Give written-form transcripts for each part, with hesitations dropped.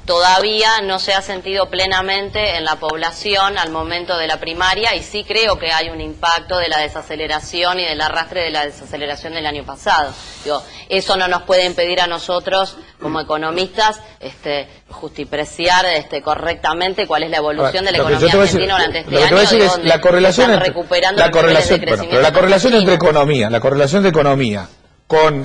todavía no se ha sentido plenamente en la población al momento de la primaria, y sí creo que hay un impacto de la desaceleración y del arrastre de la desaceleración del año pasado. Digo, eso no nos puede impedir a nosotros como economistas justipreciar correctamente cuál es la evolución de la economía argentina durante este año, donde la correlación están recuperando la correlación, pero la correlación entre economía, con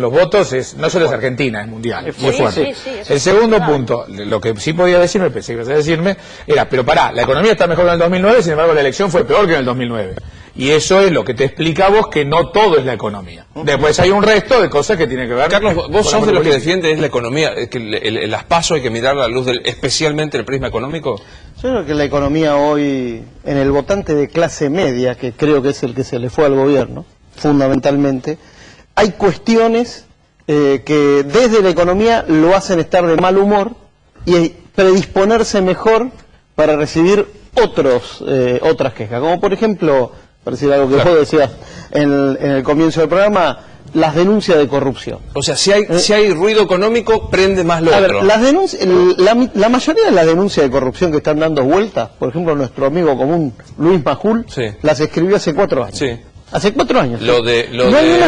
los votos no solo es argentina, es mundial, es muy fuerte. El segundo punto, lo que sí podía decirme, pensé que ibas a decirme, era, pero pará, la economía está mejor que en el 2009, sin embargo la elección fue peor que en el 2009. Y eso es lo que te explica a vos que no todo es la economía. Después hay un resto de cosas que tienen que ver... Carlos, vos sos de los que defiende es la economía, que las PASO hay que mirar a la luz especialmente el prisma económico. Yo creo que la economía hoy, en el votante de clase media, que creo que es el que se le fue al gobierno, fundamentalmente, hay cuestiones que desde la economía lo hacen estar de mal humor y predisponerse mejor para recibir otras quejas, como por ejemplo, para decir algo que vos decías en el comienzo del programa, las denuncias de corrupción. O sea, si hay ruido económico, prende más lo otro. Ver, las denuncias, la mayoría de las denuncias de corrupción que están dando vueltas, por ejemplo, nuestro amigo común Luis Majul, las escribió hace 4 años. Sí. Hace 4 años. Lo de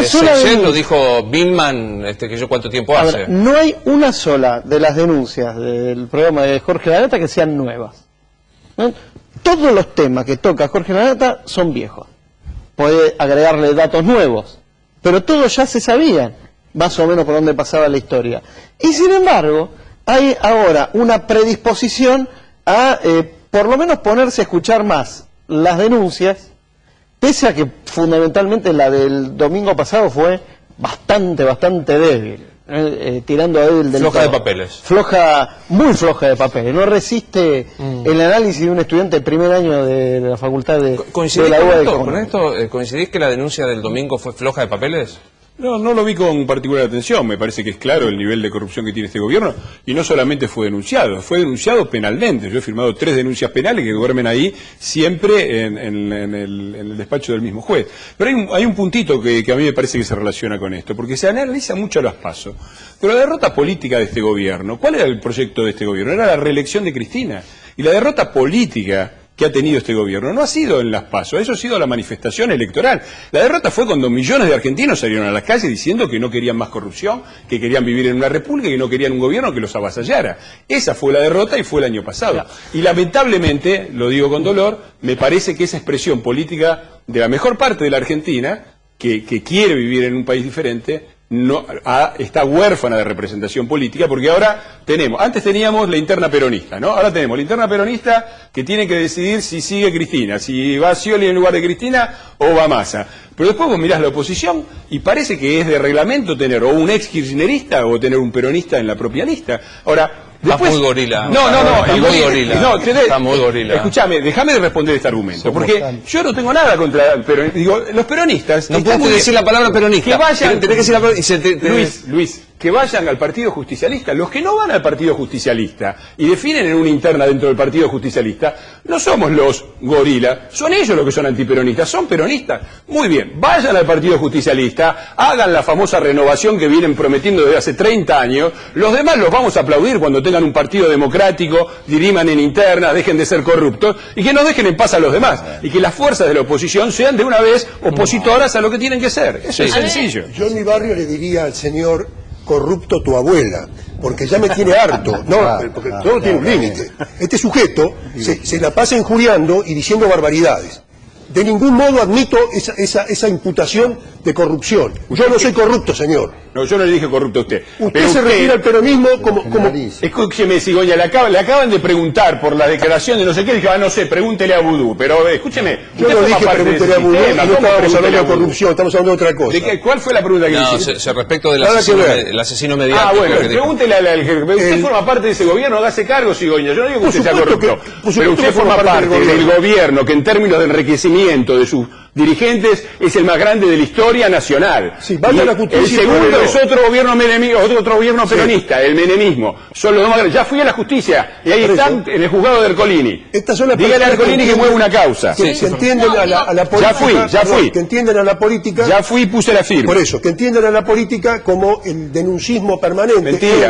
Seychelles lo dijo Billman, que yo cuánto tiempo hace. Ver, no hay una sola de las denuncias del programa de Jorge Lanata que sean nuevas. ¿No? Todos los temas que toca Jorge Lanata son viejos. Puede agregarle datos nuevos, pero todos ya se sabían más o menos por dónde pasaba la historia. Y sin embargo, hay ahora una predisposición a por lo menos ponerse a escuchar más las denuncias, pese a que fundamentalmente la del domingo pasado fue bastante débil. Tirando a débil del floja todo. De papeles. Muy floja de papeles. No resiste el análisis de un estudiante de primer año de la facultad de la UBA. ¿Con esto coincidís que la denuncia del domingo fue floja de papeles? No lo vi con particular atención. Me parece que es claro el nivel de corrupción que tiene este gobierno, y no solamente fue denunciado penalmente. Yo he firmado 3 denuncias penales que duermen ahí siempre en el despacho del mismo juez. Pero hay un puntito que a mí me parece que se relaciona con esto, porque se analiza mucho las PASO. Pero la derrota política de este gobierno, ¿cuál era el proyecto de este gobierno? Era la reelección de Cristina. Y la derrota política que ha tenido este gobierno no ha sido en las PASO, eso ha sido la manifestación electoral. La derrota fue cuando millones de argentinos salieron a las calles diciendo que no querían más corrupción, que querían vivir en una república y que no querían un gobierno que los avasallara. Esa fue la derrota y fue el año pasado. Y lamentablemente, lo digo con dolor, me parece que esa expresión política de la mejor parte de la Argentina, que quiere vivir en un país diferente, está huérfana de representación política, porque ahora antes teníamos la interna peronista, ¿no? Ahora tenemos la interna peronista que tiene que decidir si sigue Cristina, si va Scioli en lugar de Cristina o va Massa. Pero después vos mirás la oposición y parece que es de reglamento tener o un ex kirchnerista o tener un peronista en la propia lista. Ahora, después, está muy gorila. Está muy gorila. Escuchame, déjame de responder este argumento, porque yo no tengo nada contra el peronismo. Digo, los peronistas... No puedes decir la palabra peronista. Que vayan... Luis, que vayan al Partido Justicialista. Los que no van al Partido Justicialista y definen en una interna dentro del Partido Justicialista, no somos los gorilas, son ellos los que son antiperonistas, son peronistas. Muy bien, vayan al Partido Justicialista, hagan la famosa renovación que vienen prometiendo desde hace 30 años, los demás los vamos a aplaudir cuando tengan un partido democrático, diriman en internas, dejen de ser corruptos, y que nos dejen en paz a los demás, y que las fuerzas de la oposición sean de una vez opositoras a lo que tienen que ser. Eso es sencillo. Yo en mi barrio le diría al señor: corrupto tu abuela, porque ya me tiene harto, porque todo tiene un límite. Este sujeto se la pasa injuriando y diciendo barbaridades. De ningún modo admito esa imputación de corrupción. Yo no soy corrupto, señor. No, yo no le dije corrupto a usted. Usted se refiere al peronismo como... Escúcheme, Cigoña, le acaban de preguntar por la declaración de no sé qué, dije, no sé, pregúntele a Vudú, pero escúcheme. Yo no dije pregúntele a Vudú, no estábamos hablando de corrupción, estamos hablando de otra cosa. ¿Cuál fue la pregunta que le hice? Respecto del asesino mediático. Bueno, pregúntele al jefe. Usted forma parte de ese gobierno, hágase cargo, Cigoña. Yo no digo que usted sea corrupto, pero usted forma parte del gobierno que en términos de enriquecimiento de sus dirigentes, es el más grande de la historia nacional. Sí, vaya a la justicia. El segundo es otro gobierno otro gobierno peronista, el menemismo. Son los dos más grandes. Ya fui a la justicia y ahí están en el juzgado de Ercolini. Dígale a Ercolini que mueve una causa. Que entienden a la política. Ya fui. Que entienden a la política. Ya fui y puse la firma. Por eso, que entienden a la política como el denuncismo permanente.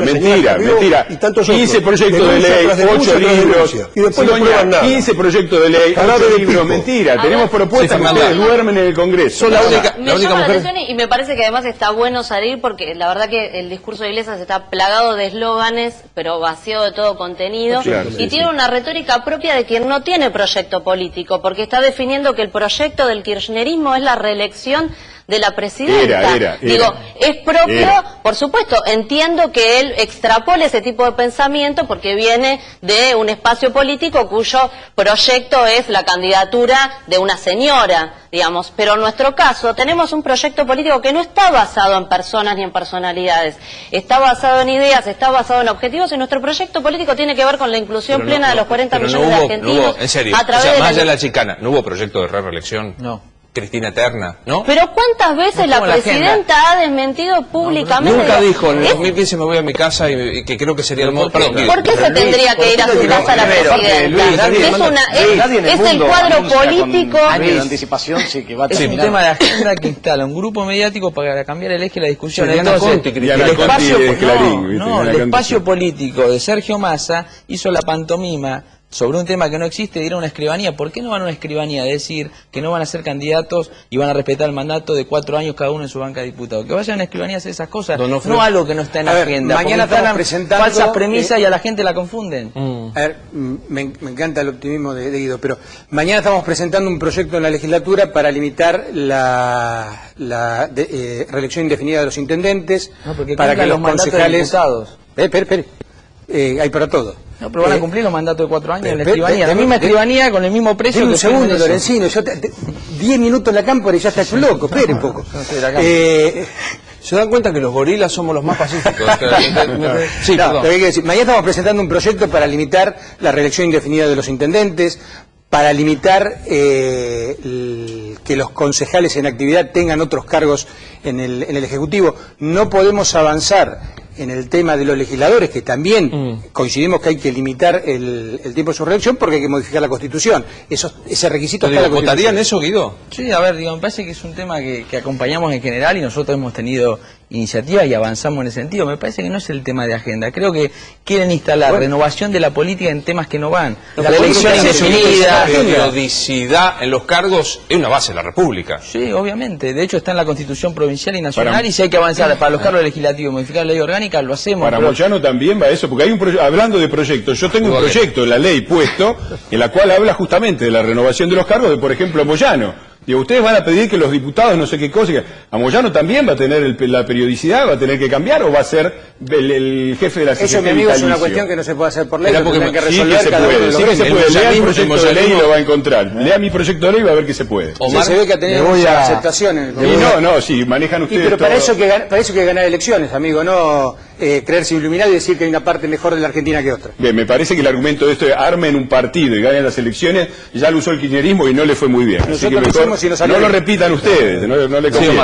Mentira. Y tantos 15 otros. proyectos de ley, 8 libros. Y después no prueban nada. 15 proyectos de ley, 8 libros. Mentira. Tenemos propuestas que ustedes duermen en el Congreso. Son la única llama la mujer. atención y me parece que además está bueno salir porque la verdad que el discurso de Iglesias está plagado de eslóganes, pero vaciado de todo contenido. Claro, y tiene una retórica propia de quien no tiene proyecto político, porque está definiendo que el proyecto del kirchnerismo es la reelección de la presidenta. Digo, es propio, por supuesto, entiendo que él extrapole ese tipo de pensamiento porque viene de un espacio político cuyo proyecto es la candidatura de una señora, digamos, pero en nuestro caso tenemos un proyecto político que no está basado en personas ni en personalidades, está basado en ideas, está basado en objetivos, y nuestro proyecto político tiene que ver con la inclusión plena de los 40 millones de argentinos. En serio, a través más allá de la chicana, ¿no hubo proyecto de reelección? No. Cristina Eterna, ¿no? Pero ¿cuántas veces la presidenta ha desmentido públicamente? Nunca dijo, en el 2015 me voy a mi casa y que creo que sería el modo... ¿Por qué se tendría que ir a su casa la presidenta? Es el cuadro político... Años de anticipación, sí, que va a Es un tema de agenda que instala un grupo mediático para cambiar el eje de la discusión. Entonces, el espacio político de Sergio Massa hizo la pantomima sobre un tema que no existe, de ir a una escribanía. ¿Por qué no van a una escribanía a decir que no van a ser candidatos y van a respetar el mandato de 4 años cada uno en su banca de diputados? Que vayan a una escribanía a hacer esas cosas, no algo que no está en la agenda. Mañana estamos presentando falsas premisas y a la gente la confunden. A ver, me encanta el optimismo de Guido, pero mañana estamos presentando un proyecto en la legislatura para limitar la reelección indefinida de los intendentes, para que los concejales... Espere. Hay para todo. No, pero van a cumplir los mandatos de 4 años en la escribanía. La misma escribanía con el mismo precio. Deme un segundo, Lorenzino. 10 minutos en la cámpora y ya está hecho loco. Espere un poco. ¿Se dan cuenta que los gorilas somos los más pacíficos? Sí, no, lo que hay que decir. Mañana estamos presentando un proyecto para limitar la reelección indefinida de los intendentes, para limitar que los concejales en actividad tengan otros cargos en el Ejecutivo. No podemos avanzar en el tema de los legisladores, que también coincidimos que hay que limitar el tiempo de su reelección porque hay que modificar la Constitución. Ese requisito está en la Constitución. ¿Votarían eso, Guido? Sí, a ver, me parece que es un tema que acompañamos en general y nosotros hemos tenido iniciativas y avanzamos en ese sentido. Me parece que no es el tema de agenda. Creo que quieren instalar renovación de la política en temas que no van. La elección indefinida, la periodicidad en los cargos es una base de la República. Sí, obviamente. De hecho está en la Constitución provincial y nacional y si hay que avanzar para los cargos legislativos, modificar la ley orgánica, lo hacemos. Para Moyano también va eso, porque hay hablando de proyectos, yo tengo un proyecto, la ley puesto, en la cual habla justamente de la renovación de los cargos de, por ejemplo, Moyano. Digo, ustedes van a pedir que los diputados no sé qué cosa, a Moyano también va a tener la periodicidad, va a tener que cambiar o va a ser el jefe de la CGT. Eso, mi amigo, es una cuestión que no se puede hacer por ley, porque que resolver sí que se puede, sí que se puede. Lea el proyecto de ley y lo va a encontrar. Lea mi proyecto de ley y va a ver que se puede. Omar, se ve que ha tenido mucha aceptación en el Congreso. No, sí, manejan ustedes pero para todo. eso hay que ganar elecciones, amigo, no creerse iluminado y decir que hay una parte mejor de la Argentina que otra. Bien, me parece que el argumento de esto de armen un partido y ganen las elecciones, ya lo usó el kirchnerismo y no le fue muy bien. Así que mejor no lo repitan ustedes, no le conviene. Sí,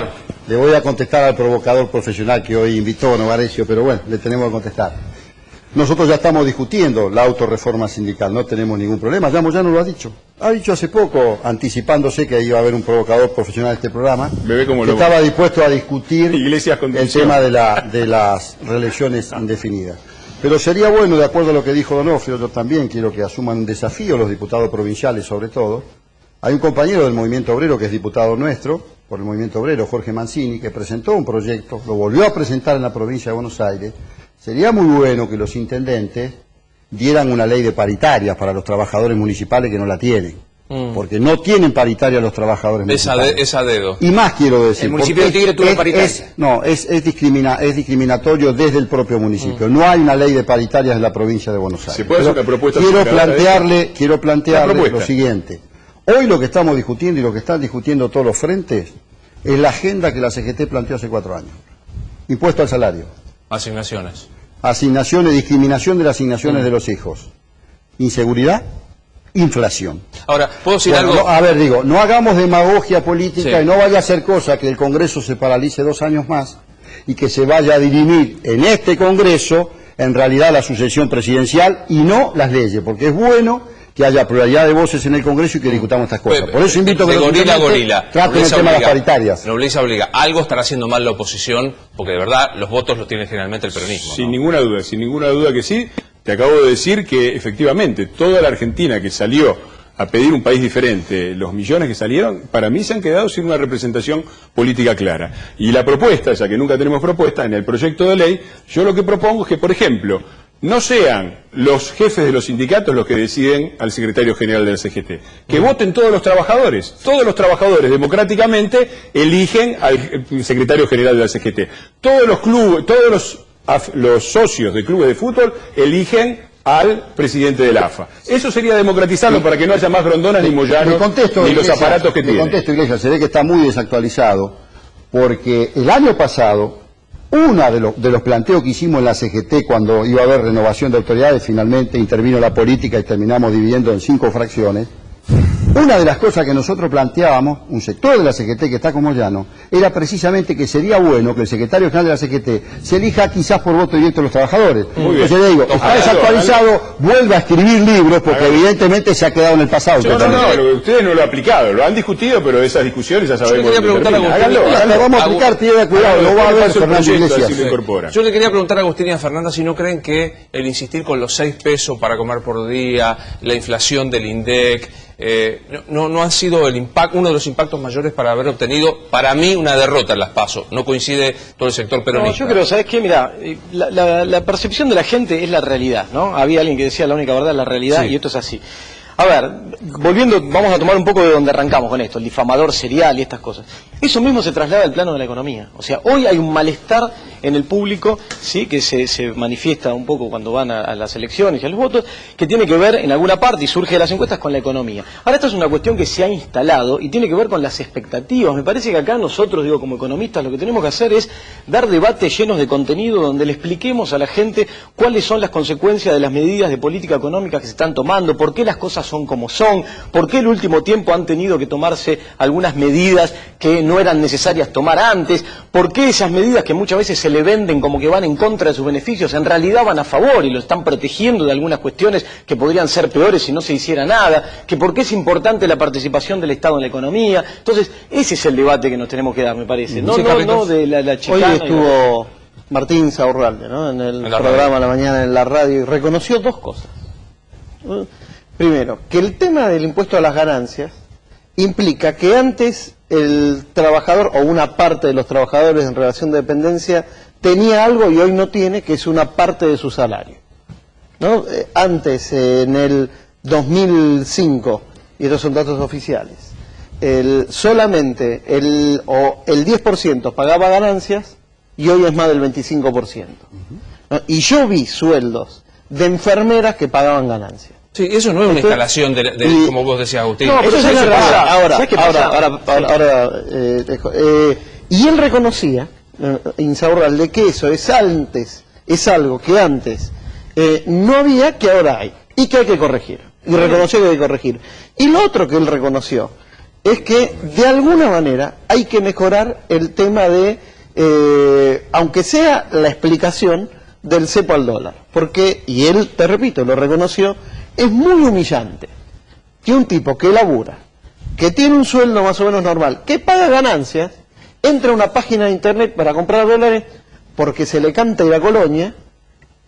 le voy a contestar al provocador profesional que hoy invitó Novarecio, pero bueno, le tenemos que contestar. Nosotros ya estamos discutiendo la autorreforma sindical, no tenemos ningún problema, ya Moyano lo ha dicho. Ha dicho hace poco, anticipándose que iba a haber un provocador profesional en este programa, que estaba dispuesto a discutir el tema de las reelecciones indefinidas. Pero sería bueno, de acuerdo a lo que dijo Donofrio, yo también quiero que asuman un desafío los diputados provinciales sobre todo. Hay un compañero del Movimiento Obrero que es diputado nuestro, por el Movimiento Obrero, Jorge Mancini, que presentó un proyecto, lo volvió a presentar en la provincia de Buenos Aires. Sería muy bueno que los intendentes dieran una ley de paritarias para los trabajadores municipales que no la tienen. Porque no tienen paritaria los trabajadores municipales. Es a dedo. Y más quiero decir. El municipio de Tigre tuvo paritaria. Es discriminatorio desde el propio municipio. No hay una ley de paritarias en la provincia de Buenos Aires. ¿Se puede hacer una propuesta? Quiero plantearle lo siguiente. Hoy lo que estamos discutiendo y lo que están discutiendo todos los frentes es la agenda que la CGT planteó hace 4 años. Impuesto al salario. Asignaciones. Asignaciones, discriminación de las asignaciones de los hijos. Inseguridad, inflación. Ahora, ¿puedo decir Bueno, algo? no, a ver, digo, no hagamos demagogia política Sí. y no vaya a ser cosa que el Congreso se paralice 2 años más y que se vaya a dirimir en este Congreso en realidad la sucesión presidencial y no las leyes, porque es bueno que haya pluralidad de voces en el Congreso y que discutamos estas cosas. Por eso invito a que de gorila a gorila. traten el tema de las paritarias. Nobleza obliga. Algo estará haciendo mal la oposición, porque de verdad los votos los tiene generalmente el peronismo. Sin ¿no? ninguna duda que sí. Te acabo de decir que efectivamente toda la Argentina que salió a pedir un país diferente, los millones que salieron, para mí se han quedado sin una representación política clara. Y la propuesta, ya que nunca tenemos propuesta, en el proyecto de ley, yo lo que propongo es que, por ejemplo, no sean los jefes de los sindicatos los que deciden al secretario general de la CGT, que voten todos los trabajadores democráticamente eligen al secretario general de la CGT. Todos los clubes, los socios de clubes de fútbol eligen al presidente de la AFA. Eso sería democratizarlo para que no haya más grondonas ni moyanos ni los aparatos que tiene. El contexto, Iglesias, se ve que está muy desactualizado porque el año pasado uno de los planteos que hicimos en la CGT cuando iba a haber renovación de autoridades, finalmente intervino la política y terminamos dividiendo en 5 fracciones. Una de las cosas que nosotros planteábamos, un sector de la CGT que está como llano, era precisamente que sería bueno que el secretario general de la CGT se elija quizás por voto directo de los trabajadores. Entonces le digo, está desactualizado, vuelva a escribir libros porque evidentemente se ha quedado en el pasado. Ustedes no lo han aplicado, lo han discutido, pero esas discusiones ya sabemos. Yo le quería preguntar a Agustín, vamos a aplicar, tiene cuidado, no va a haber Fernando Iglesias. Yo le quería preguntar a Agustín y a Fernanda si no creen que el insistir con los 6 pesos para comer por día, la inflación del INDEC, no han sido uno de los impactos mayores para haber obtenido, para mí, una derrota en las PASO. No coincide todo el sector peronista. No, yo creo, ¿sabes qué? Mira, la percepción de la gente es la realidad, ¿no? Había alguien que decía la única verdad es la realidad, sí. Y esto es así. A ver, volviendo, vamos a tomar un poco de donde arrancamos con esto, el difamador serial y estas cosas. Eso mismo se traslada al plano de la economía. O sea, hoy hay un malestar en el público, sí, que se manifiesta un poco cuando van a las elecciones y a los votos, que tiene que ver en alguna parte, y surge de las encuestas, con la economía. Ahora, esta es una cuestión que se ha instalado y tiene que ver con las expectativas. Me parece que acá nosotros, digo, como economistas, lo que tenemos que hacer es dar debates llenos de contenido donde le expliquemos a la gente cuáles son las consecuencias de las medidas de política económica que se están tomando, por qué las cosas son como son, por qué el último tiempo han tenido que tomarse algunas medidas que no eran necesarias tomar antes, por qué esas medidas que muchas veces se le venden como que van en contra de sus beneficios, en realidad van a favor y lo están protegiendo de algunas cuestiones que podrían ser peores si no se hiciera nada, que por qué es importante la participación del Estado en la economía. Entonces, ese es el debate que nos tenemos que dar, me parece. No de la chicana. Hoy estuvo Martín Saurralde, ¿no?, en el programa a la mañana en la radio, y reconoció 2 cosas. Primero, que el tema del impuesto a las ganancias implica que antes el trabajador o una parte de los trabajadores en relación de dependencia tenía algo y hoy no tiene, que es una parte de su salario, ¿no? Antes, en el 2005, y estos son datos oficiales, solamente el 10% pagaba ganancias y hoy es más del 25%. ¿No? Y yo vi sueldos de enfermeras que pagaban ganancias. Sí, eso no es una instalación como vos decías, Agustín. No, eso es la realidad. Y él reconocía, Insaurralde, que eso es algo que antes no había, que ahora hay, y que hay que corregir. Y reconoció que hay que corregir. Y lo otro que él reconoció es que, de alguna manera, hay que mejorar el tema de, aunque sea la explicación del cepo al dólar. Porque, y él, te repito, lo reconoció, es muy humillante que un tipo que labura, que tiene un sueldo más o menos normal, que paga ganancias, entra a una página de internet para comprar dólares porque se le canta ir a Colonia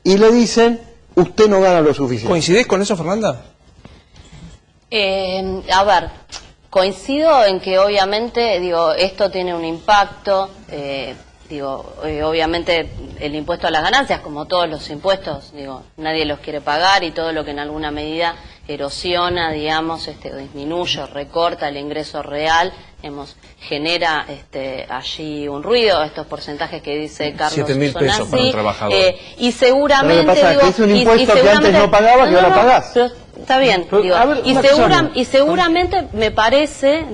y le dicen, usted no gana lo suficiente. ¿Coincidís con eso, Fernanda? A ver, coincido en que obviamente, digo, esto tiene un impacto, obviamente el impuesto a las ganancias, como todos los impuestos, nadie los quiere pagar, y todo lo que en alguna medida erosiona, digamos, disminuye, recorta el ingreso real, genera allí un ruido, estos porcentajes que dice Carlos. 7.000 pesos para un trabajador. Y seguramente, pasa, que es un impuesto que antes no pagaba, que ahora pagás. Pero está bien, y seguramente me parece,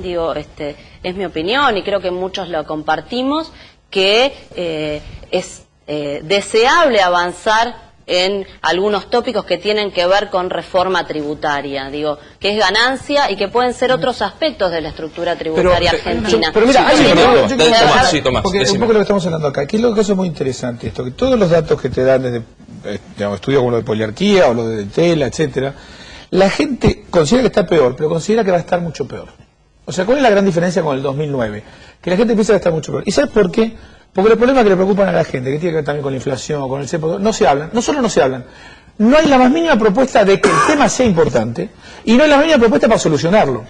es mi opinión y creo que muchos lo compartimos, que es deseable avanzar en algunos tópicos que tienen que ver con reforma tributaria, digo, que es ganancia y que pueden ser otros aspectos de la estructura tributaria argentina. Pero mira, porque un poco lo que estamos hablando acá, que es lo que es muy interesante esto, que todos los datos que te dan desde estudios como lo de poliarquía o lo de tela, etcétera, la gente considera que está peor, pero considera que va a estar mucho peor. O sea, ¿cuál es la gran diferencia con el 2009? Que la gente piensa que está mucho peor. ¿Y sabes por qué? Porque los problemas que le preocupan a la gente, que tiene que ver también con la inflación, con el cepo, no se hablan, no solo no se hablan, no hay la más mínima propuesta de que el tema sea importante y no hay la más mínima propuesta para solucionarlo.